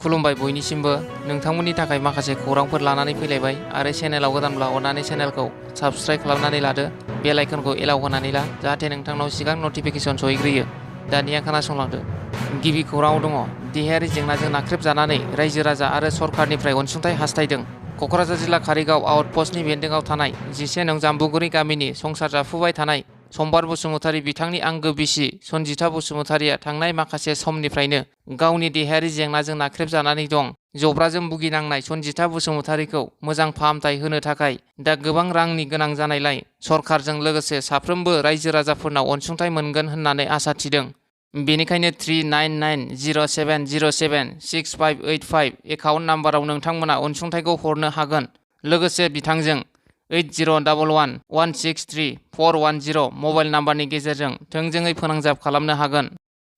खुलुमबाय बयनिसिमबो नोंथांमोननि थाखाय माखासे खौरांफोर लानानै फैलायबाय आरो चेनेलाव गोदानब्ला अननानै चेनेलखौ साबस्क्राइब खालामनानै लादो बेल आइकनखौ एलाव होनानै ला जाहाथे नोंथांनाव सिगां नटिफिकेसन सहैग्रोयो। दानिया खोनासंलांदो। गिबि खौराङाव दङ देहायारि जेंनाजों नाख्रेबजानानै रायजो राजा आरो सरकारनिफ्राय अनसुंथाइ हास्थायदों। क'क्राझार जिल्ला कारिगाव आउटपस्टनि बेन्दोंआव थानाय 11 नं जाम्बुगुरि गामिनि संसार जाफुबाय थानाय सम्बार बसुमतारी बिथांनि आंगो बिसि सनजिता बसुमतारीया थांनाय माखासे समनिफ्रायनो गावनि देहायारि जेंनाजों नाख्रेबजानानै दं। जब्राजों भुगिनांनाय सनजिता बसुमतारीखौ मोजां फाहामथाय होनो थाखाय दा गोबां रांनि गोनां जानायलाय सरकारजों लोगोसे साफ्रोमबो रायजो राजाफोरनाव अनसुंथाइ मोनगोन होननानै आसा थिदों। बेनिखायनो 3990076585 एकाउन्ट नाम्बाराव नोंथांमोना अनसुंथाइखौ हरनो हागोन। लोगोसे बिथांजों 8011163410 मबाइल नाम्बारनि गेजेरजों थोंजोङै फोनांजाब खालामनो हागोन।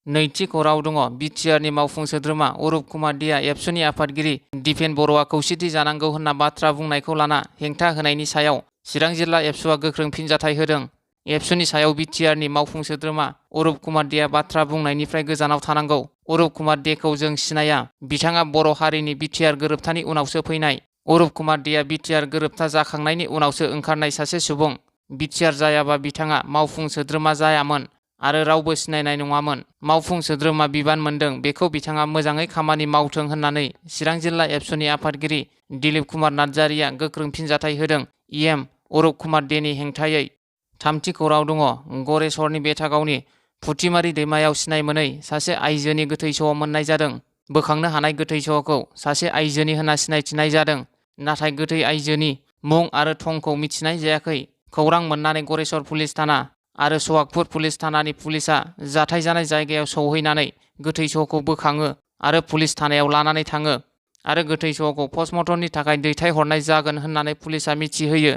नैथि खौराङाव दङ बिटिआरनि मावफुं सोद्रोमा अरुप कुमार देआ एबसुनि आफादगिरि दिपेन बर'आ खौसेथि जानांगौ होनना बाथ्रा बुंनायखौ लाना हेंथा होनायनि सायाव चिरां जिल्ला एबसुआ गोख्रों फिनजाथाय होदों। एबसुनि सायाव बिटिआरनि मावफुं सोद्रोमा अरुप कुमार देआ बाथ्रा बुंनायनिफ्राय गोजानाव थानांगौ। अरुप कुमार देखौ जों सिनाया, बिथाङा बर' हारिनि बिटिआर गोरोबथानि उनावसो फैनाय। अरुप कुमार देआ बिटिआर गोरोबथा जाखांनायनि उनावसो ओंखारनाय सासे सुबुं। बिटिआर जायाबा बिथाङा मावफुं सोद्रोमा जायामोन आरो रावबो सिनायनाय नङामोन। मावफुं सोद्रोमा बिबान मोनदों बेखौ बिथाङा मोजाङै खामानि मावथों होननानै चिरां जिल्ला एबसुनि आफादगिरि दिलीप कुमार नार्जारिया गोख्रों फिनजाथाय होदों। इएम अरुप कुमार देनि हेंथायै। थामथि खौराङाव दङ गरेस्वरनि बेथागावनि फुथिमारि दैमायाव सिनाय मोनै सासे आइजोनि गोथै सह मोननाय जादों। बोखांनो हानाय गोथै सहखौ सासे आइजोनि होनना सिनायथिनाय जादों, नाथाय गोथै आइजोनि मुं आरो थंखौ मिथिनाय जायाखै। खौरां मोननानै गरेस्वर पुलिस थाना आरो सहागपुर पुलिस थानानि पुलिसा जाथाय जानाय जायगायाव सौहैनानै गोथै सहखौ बोखाङो आरो पुलिस थानायाव लानानै थाङो आरो गोथै सहखौ पस्टमर्टमनि थाखाय दैथायहरनाय जागोन होननानै पुलिसा मिथिहोयो।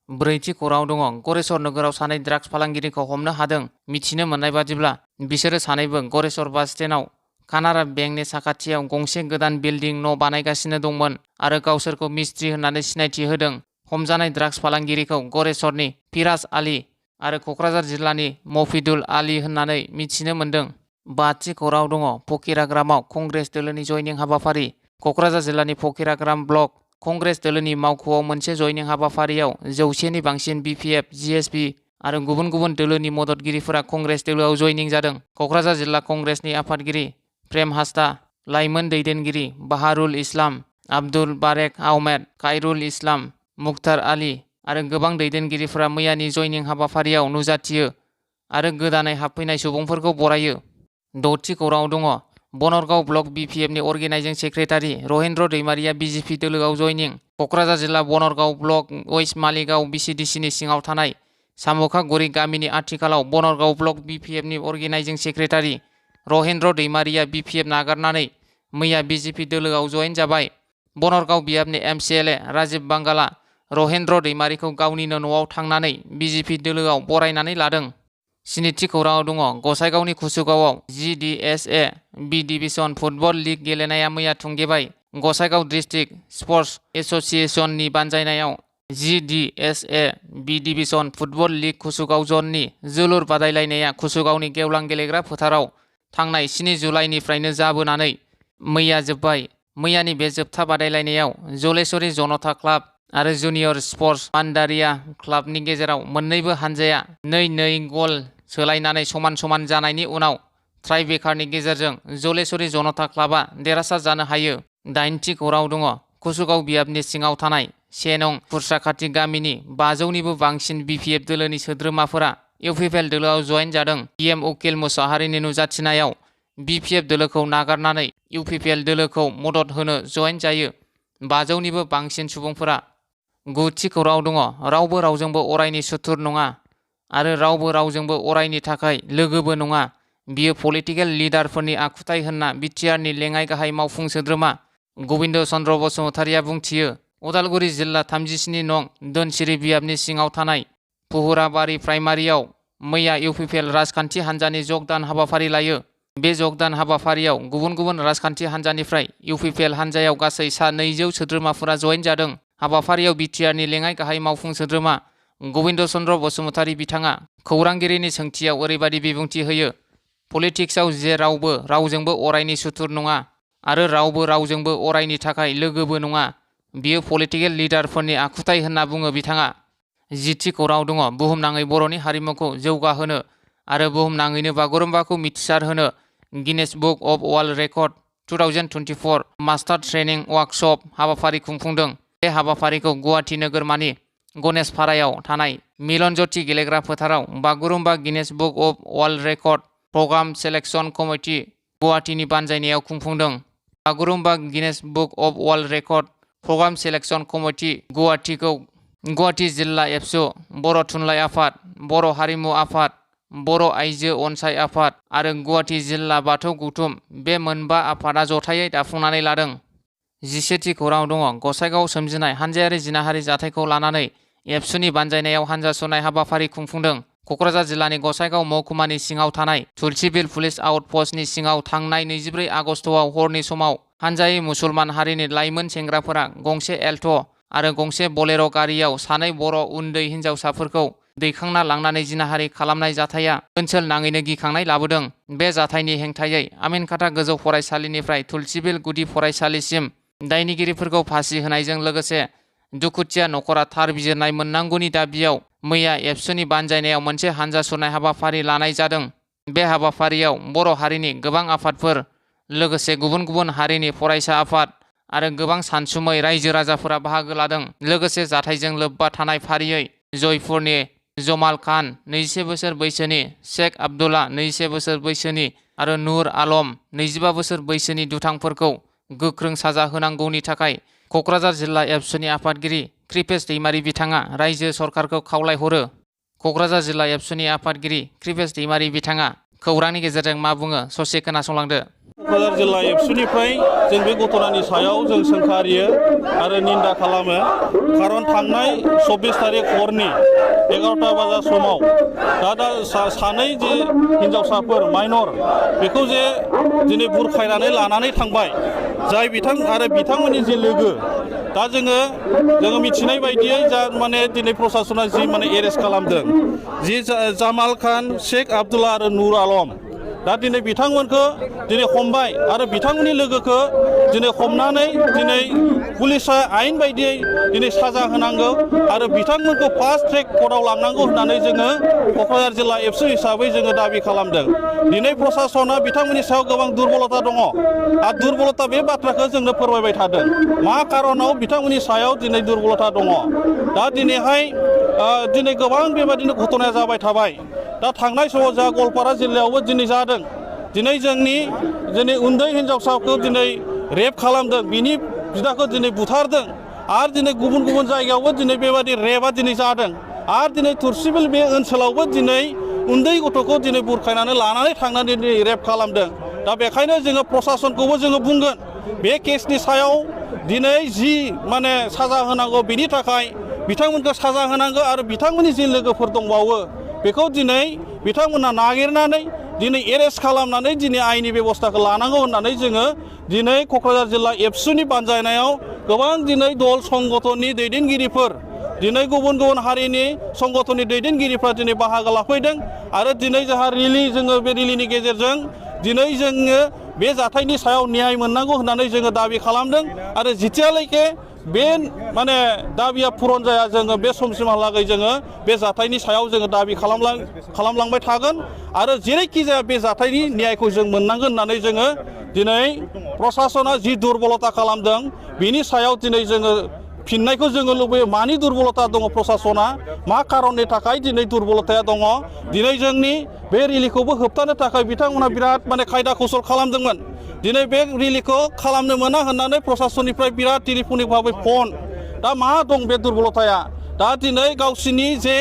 ब्रैथि खौराङाव दङ गरेस्वर नोगोराव सानै ड्राग्स फालांगिरिखौ हमनो हादों। मिथिनो मोननाय बादिब्ला बिसोरो सानैबो गरेस्वर बास स्टेन्डआव कानारा बेंकनि साखाथियाव गंसे गोदान बिल्डिं न' बानायगासिनो दंमोन आरो गावसोरखौ मिस्ट्रि होननानै सिनायथि होदों। हमजानाय ड्राग्स फालांगिरिखौ गरेस्वरनि फिराज आली आरो क'क्राझार जिल्लानि मफिदुल आली होननानै मिथिनो मोन्दों। बाथि खौराङाव दङ फकिराग्रामाव कंग्रेस दोलोनि जयनिं हाबाफारि। क'क्राझार जिल्लानि फकिराग्राम ब्लक कंग्रेस दोलोनि मावख'आव मोनसे जयनिं हाबाफारियाव 100नि बांसिन बिपिएफ, जिएसपि आरो गुबुन गुबुन दोलोनि मददगिरिफोरा कंग्रेस दोलोआव जयनिं जादों। क'क्राझार जिल्ला कंग्रेसनि आफादगिरि प्रेम हास्दा, लाइमोन दैदेनगिरि बाहारुल इस्लाम, आब्दुल बारेक आहमेद, खायरुल इस्लाम, मुख्तार आली आरो गोबां दैदेनगिरिफोरा मैयानि जयनिं हाबाफारियाव नुजाथियो आरो गोदानै हाबफैनाय सुबुंफोरखौ बरायो। द'थि खौराङाव दङ बनरगाव ब्लक बिपिएफनि organizing secretary Rahendra Daimary BJP दोलोआव जयनिं। क'क्राझार जिल्ला बनरगाव ब्लक वेस्ट मालिगाव बिसिडिसिनि सिङाव थानाय साम'खागुरि गामिनि आथिखालाव बनरगाव ब्लक बिपिएफनि organizing secretary Rahendra Daimary BPF नागारनानै मैया बिजेपि दोलोआव जयेन जाबाय। बनरगाव बियाबनि एमसिएलए राजिब बांगाला रहेन्द्र दैमारिखौ गावनिनो न'आव थांनानै बिजेपि दोलोआव बरायनानै लादों। स्निथि खौराङाव दङ गसाइगावनि कुसुगावआव जिडिएसए बि डिभिजन फुटबल लीग गेलेनाया मैया थुंगेबाय। गसाइगाव डिस्ट्रिक्ट स्पर्टस एस'सिएशननि बानजायनायाव जिडिएसए बि डिभिजन फुटबल लीग कुसुगाव जननि जोलुर बादायलायनाया कुसुगावनि गेवलां गेलेग्रा फोथाराव थांनाय 7 जुलाइनिफ्रायनो जाबोनानै मैया जोब्बाय। मैयानि बे जोबथा बादायलायनायाव जलेश्वरी जनता क्लाब आरो जुनियर स्पर्टस पान्डारिया क्लाबनि गेजेराव मोन्नैबो हानजाया 2-2 गल सोलायनानै समान समान जानायनि उनाव ट्राइब्रेकारनि गेजेरजों जलेश्वरी जनता क्लाबा देरहासार जानो हायो। 8थि खौराङाव दङ कुसुगाव बियाबनि सिङाव थानाय 1 नं खुर्साखाथि गामिनि 500निबो बांसिन बिपिएफ दोलोनि सोद्रोमाफोरा इउपिपिएल दोलोआव जयेन जादों। पिएम उकिल मुसाहारिनि नुजाथिनायाव बिपिएफ दोलोखौ नागारनानै इउपिपिएल दोलोखौ मदद होनो जयेन जायो 500निबो बांसिन सुबुंफोरा। 9थि खौराङाव दङ रावबो रावजोंबो अरायनि सुथुर नङा आरो रावबो रावजोंबो अरायनि थाखाय लोगोबो नङा। बियो पलिटिकेल लिडारफोरनि आखुथाय होनना बिटिआरनि लेङाइ गाहाय मावफुं सोद्रोमा गबिन्द चन्द्र बसुमतारीया बुंथियो। उदालगुरि जिल्ला 37 नं धोनसिरि बियाबनि सिङाव थानाय पुहुराबारि प्राइमारियाव मैया इउपिपिएल राजखान्थि हान्जानि जगदान हाबाफारि लायो। बे जगदान हाबाफारियाव गुबुन गुबुन राजखान्थि हान्जानिफ्राय इउपिपिएल हान्जायाव गासै सा 200 सोद्रोमाफोरा जयेन जादों। हाबाफारियाव बिटिआरनि लेङाइ गाहाय मावफुं सोद्रोमा गबिन्द चन्द्र बसुमतारी बिथाङा खौरांगिरिनि सोंथियाव ओरैबायदि बिबुंथि होयो। पलिटिक्सआव जे रावबो रावजोंबो अरायनि सुथुर नङा आरो रावबो रावजोंबो अरायनि थाखाय लोगोबो नङा। बियो पलिटिकेल लिडारफोरनि आखुथाय होनना बुङो बिथाङा। 10थि खौराङाव दङ बुहुमनाङै बर'नि हारिमुखौ जौगाहोनो आरो बुहुमनाङैनो बागुरुम्बाखौ मिथिसार होनो Guinness book of world record 2024 master training workshop हाबाफारि खुंफुंदों। बे हाबाफारिखौ गुवाहाटि नोगोरमानि गणेशपारायाव थानाय मिलन ज्योति गेलेग्रा फोथाराव Bagurumba Guinness book of world record programme selection committee गुवाहाटीनि बानजायनायाव खुंफुंदों। Bagurumba Guinness book of world record programme selection committee गुवाहाटीखौ गुवाहाटी जिल्ला एबसु, बर' थुनलाइ आफाद, बर' हारिमु आफाद, बर' आइजो अनसाय आफाद आरो गुवाहाटी जिल्ला बाथौ गौथुम बे मोनबा आफादा जथायै दाफुंनानै लादों। 11थि खौराङाव दङ गसाइगावआव सोमजिनाय हानजायारि जिनाहारि जाथायखौ लानानै एबसुनि बानजायनायाव हानजा सुरनाय हाबाफारि खुंफुंदों। क'क्राझार जिल्लानि गसाइगाव महकुमानि सिङाव थानाय तुलसीबिल पुलिस आउटपस्टनि सिङाव थांनाय 24 आगस्टआव हरनि समाव हानजायै मुसलमान हारिनि लाइमोन सेंग्राफोरा गंसे एल्ट' आरो गंसे बलेर' गारियाव सानै बर' उन्दै हिन्जावसाफोरखौ दैखांना लांनानै जिनाहारि खालामनाय जाथाया ओनसोल नाङैनो गिखांनाय लाबोदों। बे जाथायनि हेंथायै आमिनखाता गोजौ फरायसालिनिफ्राय तुलसीबिल गुदि फरायसालिसिम दायनिगिरिफोरखौ फासि होनायजों लोगोसे दुखुथिया नखरा थार बिजिरनाय मोननांगौनि दाबियाव मैया एबसुनि बानजायनायाव मोनसे हानजा सुरनाय हाबाफारि लानाय जादों। बे हाबाफारियाव बर' हारिनि गोबां आफादफोर लोगोसे गुबुन गुबुन हारिनि फरायसा आफाद आरो गोबां सानसुमै रायजो राजाफोरा बाहागो लादों। लोगोसे जाथायजों लोब्बा थानाय फारियै जयपुरनि जमाल खान 21 बोसोर बैसोनि, शेख आब्दुल्ला 21 बोसोर बैसोनि आरो नूर आलम 25 बोसोर बैसोनि दुथांफोरखौ गोख्रों साजा होनांगौनि थाखाय क'क्राझार जिल्ला एबसुनि आफादगिरि कृपेश दैमारी बिथाङा रायजो सरकारखौ खावलायहरो। क'क्राझार जिल्ला एबसुनि आफादगिरि कृपेश दैमारी बिथाङा खौरांनि गेजेरजों मा बुङो ससे खोनासंलांदो। क'क्राझार जिल्ला एबसुनिफ्राय जों बे घटनानि सायाव जों सोंखारियो आरो निन्दा खालामो। खारन थांनाय 24 तारिख हरनि 11टा बाजा समाव दा सानै जे हिन्जावसाफोर माइनर बेखौ जे दिनै बुरखायनानै लानानै थांबाय, जाय बिथांमोननि जे लोगो दा जोङो मिथिनाय बायदियै जा माने दिनै प्रसासना जि माने एरेस्ट खालामदों जि जामाल खान, शेख आब्दुल्ला आरो नूर आलम, दा दिनै बिथांमोनखौ दिनै हमबाय आरो बिथांमोननि लोगोखौ दिनै हमनानै दिनै पुलिसा आयेन बायदियै दिनै साजा होनांगौ आरो बिथांमोनखौ फास्ट ट्रेक कर्टआव लांनांगौ होननानै जोङो क'क्राझार जिल्ला एबसु हिसाबै जोङो दाबि खालामदों। दिनै प्रसासना बिथांमोननि सायाव गोबां दुरबलता दङ आरो दुरबलता बे बाथ्राखौ जोंनो फोरमायबाय थादों। मा कारनाव बिथांमोननि सायाव दिनै दुरबलता दङ। दा दिनैहाय दिनै गोबां बेबायदिनो घटनाया जाबाय थाबाय। दा थांनाय समाव जा गवालपारा जिल्लायावबो दिनै जादों। दिनै जोंनि उन्दै हिन्जावसाखौ दिनै रेप खालामदों, बिनि बिदाखौ दिनै बुथारदों आरो दिनै गुबुन गुबुन जायगायावबो दिनै बेबायदि रेपआ दिनै जादों आरो दिनै तुलसीबिल बे ओनसोलावबो दिनै उन्दै गथ'खौ दिनै बुरखायनानै लानानै थांनानै दिनै रेप खालामदों। दा बेखायनो जोङो प्रसासनखौबो जोङो बुंगोन बे केसनि सायाव दिनै जि माने साजा होनांगौ बेनि थाखाय बिथांमोनखौ साजा होनांगौ आरो बिथांमोननि जि लोगोफोर दंबावो बेखौ दिनै बिथांमोना नागिरनानै दिनै एरेस्ट खालामनानै दिनै आयेननि बेबस्थाखौ लानांगौ होननानै जोङो दिनै क'क्राझार जिल्ला एबसुनि बानजायनायाव गोबां दिनै दल संगठननि दैदेनगिरिफोर, दिनै गुबुन गुबुन हारिनि संगठननि दैदेनगिरिफ्रा दिनै बाहागो लाफैदों आरो दिनै जोंहा जोङो बे रिलिनि गेजेरजों दिनै जोङो बे जाथायनि सायाव न्याय मोननांगौ होननानै जोङो दाबि खालामदों आरो जितियालागै बे माने दाबिया पुरन जाया जोङो बे समसिमहालागै जोङो बे जाथायनि सायाव जोङो दाबि खालामलांबाय थागोन आरो जेरैखि जाया बे जाथायनि न्यायखौ जों मोननांगोन होननानै जोङो दिनै प्रसासना जि दुरबलता खालामदों बिनि सायाव दिनै जोङो फिननायखौ जोङो लुबैयो। मानि दुरबलता दङ प्रसासना, मा कारननि थाखाय दिनै दुरबलताया दङ। दिनै जोंनि बे रेलिखौबो होबथानो थाखाय बिथांमोना बिराद माने खायदा कौसल खालामदोंमोन। दिनै बे रेलिखौ खालामनो मोना होननानै प्रसासननिफ्राय बिराद टेलिफनिक भाबै फन। दा मा दं बे दुरबलताया? दा दिनै गावसिनि जे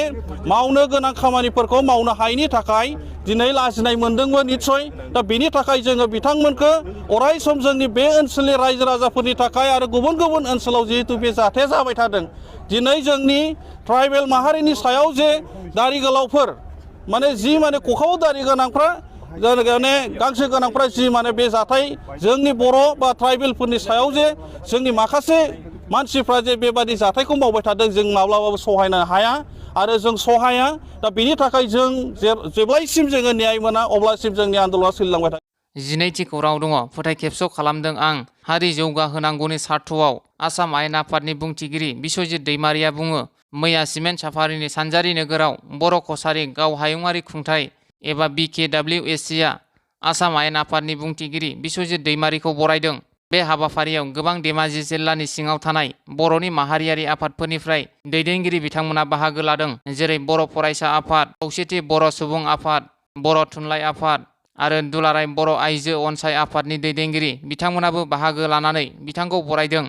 मावनो गोनां खामानिफोरखौ मावनो हायैनि थाखाय दिनै लाजिनाय मोनदोंमोन निस्सय। दा बेनि थाखाय जोङो बिथांमोनखौ अराय सम जोंनि बे ओनसोलनि रायजो राजाफोरनि थाखाय आरो गुबुन गुबुन ओनसोलाव जिहेतु बे जाथाया जाबाय थादों, दिनै जोंनि ट्राइबेल माहारिनि सायाव जे दारि गोलावफोर माने जि माने खखाव दारि गोनांफ्रा माने गांसो गोनांफ्रा जि माने बे जाथाय जोंनि बर' बा ट्राइबेलफोरनि सायाव जे जोंनि माखासे मानसिफ्रा जे बेबादि जाथायखौ मावबाय थादों, जों माब्लाबाबो सहायनो हाया आरो जों सहाया। दा बेनि थाखाय जों जेब्लायसिम जोङो न्याय मोना अब्लासिम जोंनि आन्दोलना सोलिलांबाय थागोन। 12थि खौराङाव दङ फोथाय खेबस' खालामदों आं हारि जौगाहोनांगौनि सार्थआव आसाम आयेन आफादनि बुंथिगिरि बिस्वजित दैमारिया बुङो मैया सिमेन्ट साफारिनि सानजारि नोगोराव बर' कसारि गाव हायुङारि खुंथाइ एबा BKWSCआ आसाम आयेन आफादनि बुंथिगिरि बिस्वजित दैमारिखौ बरायदों। बे हाबाफारियाव गोबां धेमाजि जिल्लानि सिङाव थानाय बर'नि माहारियारि आफादफोरनिफ्राय दैदेनगिरि बिथांमोना बाहागो लादों जेरै बर' फरायसा आफाद, खौसेथि बर' सुबुं आफाद, बर' थुनलाइ आफाद आरो दुलाराय बर' आइजो अनसाय आफादनि दैदेनगिरि बिथांमोनाबो बाहागो लानानै बिथांखौ बरायदों।